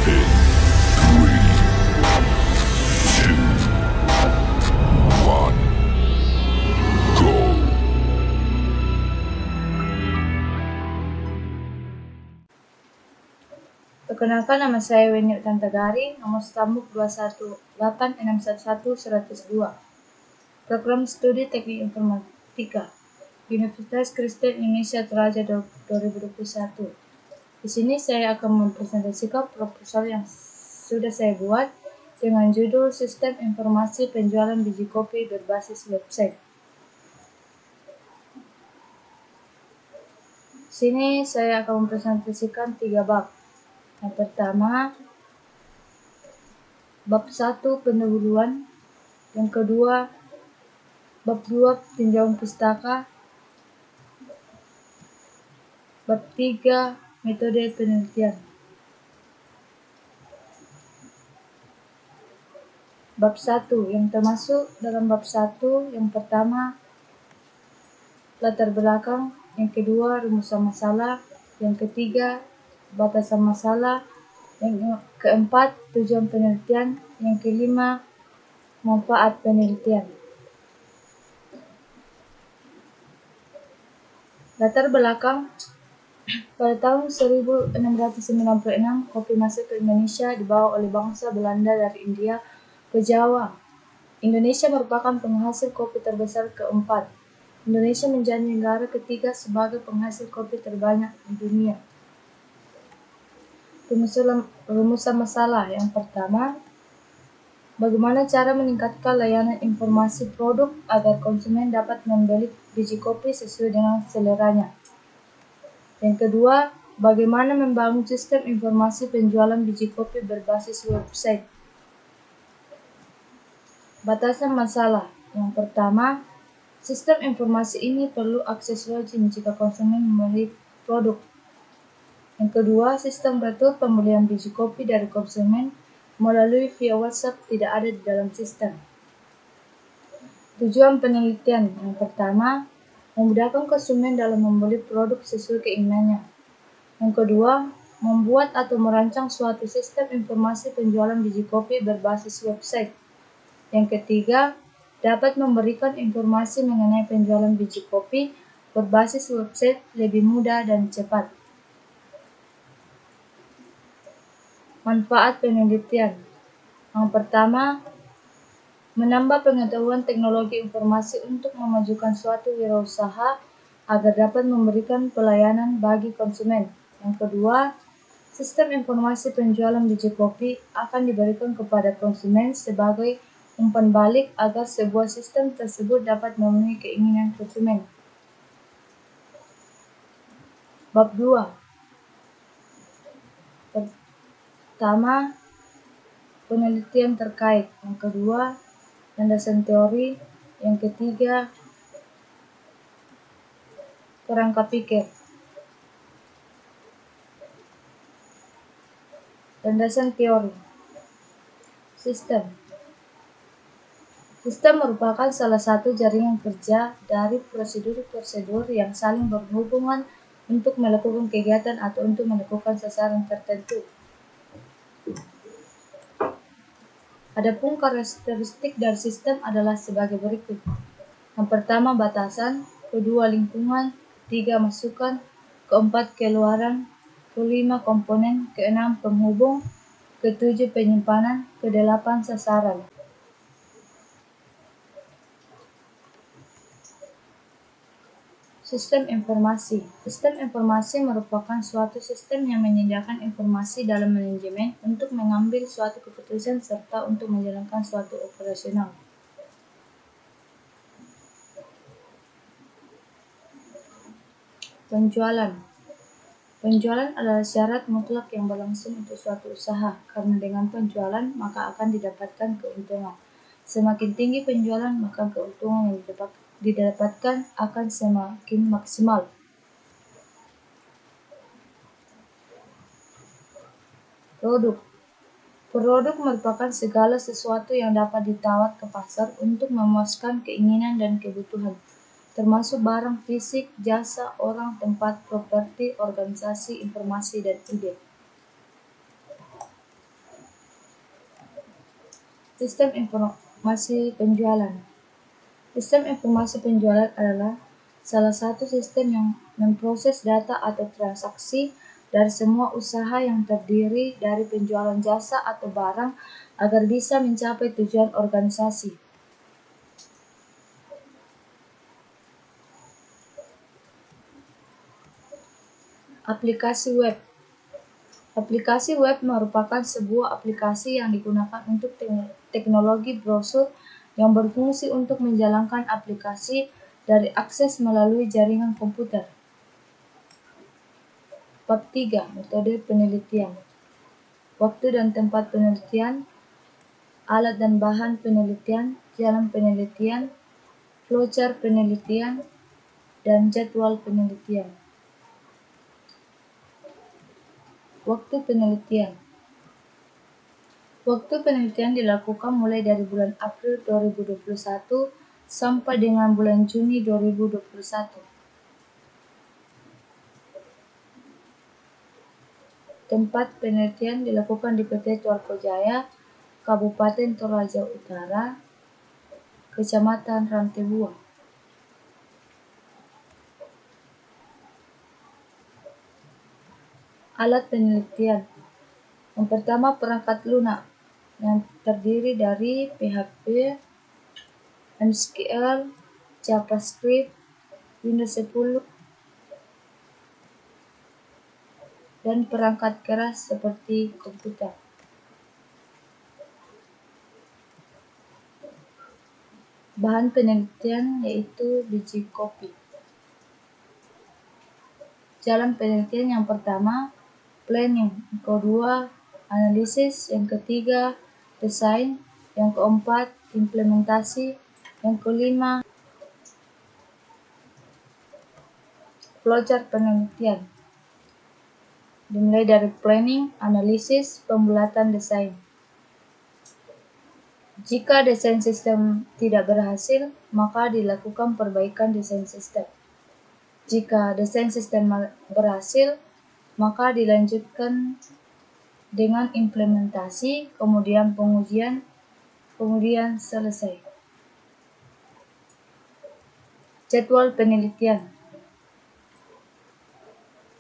Perkenalkan, nama saya Weni Tantagari, nomor stambuk 218611102. Program Studi Teknik Informatika, Universitas Kristen Indonesia Toraja 2021. Di sini saya akan mempresentasikan proposal yang sudah saya buat dengan judul Sistem Informasi Penjualan Biji Kopi Berbasis Website. Di sini saya akan mempresentasikan 3 bab. Yang pertama, bab 1 pendahuluan, yang kedua, bab 2 tinjauan pustaka, bab 3 metode penelitian. Bab 1 yang termasuk dalam bab 1 yang pertama latar belakang, yang kedua rumusan masalah, yang ketiga batasan masalah, yang keempat tujuan penelitian, yang kelima manfaat penelitian. Latar belakang, pada tahun 1696 kopi masuk ke Indonesia dibawa oleh bangsa Belanda dari India ke Jawa. Indonesia merupakan penghasil kopi terbesar keempat. Indonesia menjadi negara ketiga sebagai penghasil kopi terbanyak di dunia. Rumusan masalah yang pertama, bagaimana cara meningkatkan layanan informasi produk agar konsumen dapat membeli biji kopi sesuai dengan seleranya. Yang kedua, bagaimana membangun sistem informasi penjualan biji kopi berbasis website. Batasan masalah yang pertama, sistem informasi ini perlu akses login jika konsumen membeli produk. Yang kedua, sistem retur pembelian biji kopi dari konsumen melalui via WhatsApp tidak ada di dalam sistem. Tujuan penelitian yang pertama, memudahkan konsumen dalam membeli produk sesuai keinginannya. Yang kedua, membuat atau merancang suatu sistem informasi penjualan biji kopi berbasis website. Yang ketiga, dapat memberikan informasi mengenai penjualan biji kopi berbasis website lebih mudah dan cepat. Manfaat penelitian. Yang pertama, menambah pengetahuan teknologi informasi untuk memajukan suatu wirausaha agar dapat memberikan pelayanan bagi konsumen. Yang kedua, sistem informasi penjualan biji kopi akan diberikan kepada konsumen sebagai umpan balik agar sebuah sistem tersebut dapat memenuhi keinginan konsumen. Bab 2. Pertama, penelitian terkait. Yang kedua, landasan teori. Yang ketiga, kerangka pikir. Landasan teori. Sistem merupakan salah satu jaringan kerja dari prosedur-prosedur yang saling berhubungan untuk melakukan kegiatan atau untuk melakukan sasaran tertentu. Adapun karakteristik dari sistem adalah sebagai berikut. Yang pertama, batasan. Kedua, lingkungan. Ketiga, masukan. Keempat, keluaran. Kelima, komponen. Keenam, penghubung. Ketujuh, penyimpanan. Kedelapan, sasaran. Sistem informasi. Sistem informasi merupakan suatu sistem yang menyediakan informasi dalam manajemen untuk mengambil suatu keputusan serta untuk menjalankan suatu operasional. Penjualan. Penjualan adalah syarat mutlak yang berlangsung untuk suatu usaha, karena dengan penjualan maka akan didapatkan keuntungan. Semakin tinggi penjualan, maka keuntungan yang didapatkan akan semakin maksimal. Produk merupakan segala sesuatu yang dapat ditawar ke pasar untuk memuaskan keinginan dan kebutuhan, termasuk barang fisik, jasa, orang, tempat, properti, organisasi, informasi, dan ide. Sistem informasi penjualan. Sistem informasi penjualan adalah salah satu sistem yang memproses data atau transaksi dari semua usaha yang terdiri dari penjualan jasa atau barang agar bisa mencapai tujuan organisasi. Aplikasi web. Aplikasi web merupakan sebuah aplikasi yang digunakan untuk teknologi browser yang berfungsi untuk menjalankan aplikasi dari akses melalui jaringan komputer. Bab 3. Metode penelitian. Waktu dan tempat penelitian, alat dan bahan penelitian, jalan penelitian, flowchart penelitian, dan jadwal penelitian. Waktu penelitian. Waktu penelitian dilakukan mulai dari bulan April 2021 sampai dengan bulan Juni 2021. Tempat penelitian dilakukan di PT Tuarko Jaya, Kabupaten Toraja Utara, Kecamatan Rantebuang. Alat penelitian. Yang pertama, perangkat lunak yang terdiri dari PHP, MSQL, JavaScript, Windows 10, dan perangkat keras seperti komputer. Bahan penelitian yaitu biji kopi. Jalan penelitian yang pertama, planning, yang kedua, analisis, yang ketiga, desain, yang keempat, implementasi, yang kelima, flowchart penelitian. Dimulai dari planning, analisis, pembulatan, desain. Jika desain sistem tidak berhasil, maka dilakukan perbaikan desain sistem. Jika desain sistem berhasil, maka dilanjutkan dengan implementasi, kemudian pengujian, kemudian selesai. Jadwal penelitian.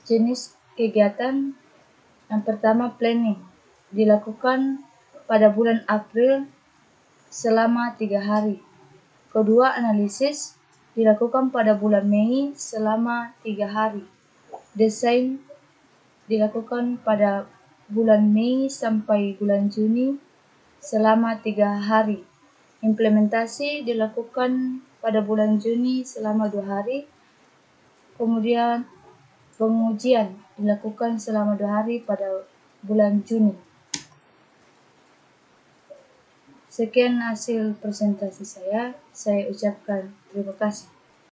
Jenis kegiatan yang pertama, planning, dilakukan pada bulan April selama 3 hari. Kedua, analisis, dilakukan pada bulan Mei selama 3 hari. Desain dilakukan pada bulan Mei sampai bulan Juni selama 3 hari. Implementasi dilakukan pada bulan Juni selama 2 hari. Kemudian pengujian dilakukan selama 2 hari pada bulan Juni. Sekian hasil presentasi saya ucapkan terima kasih.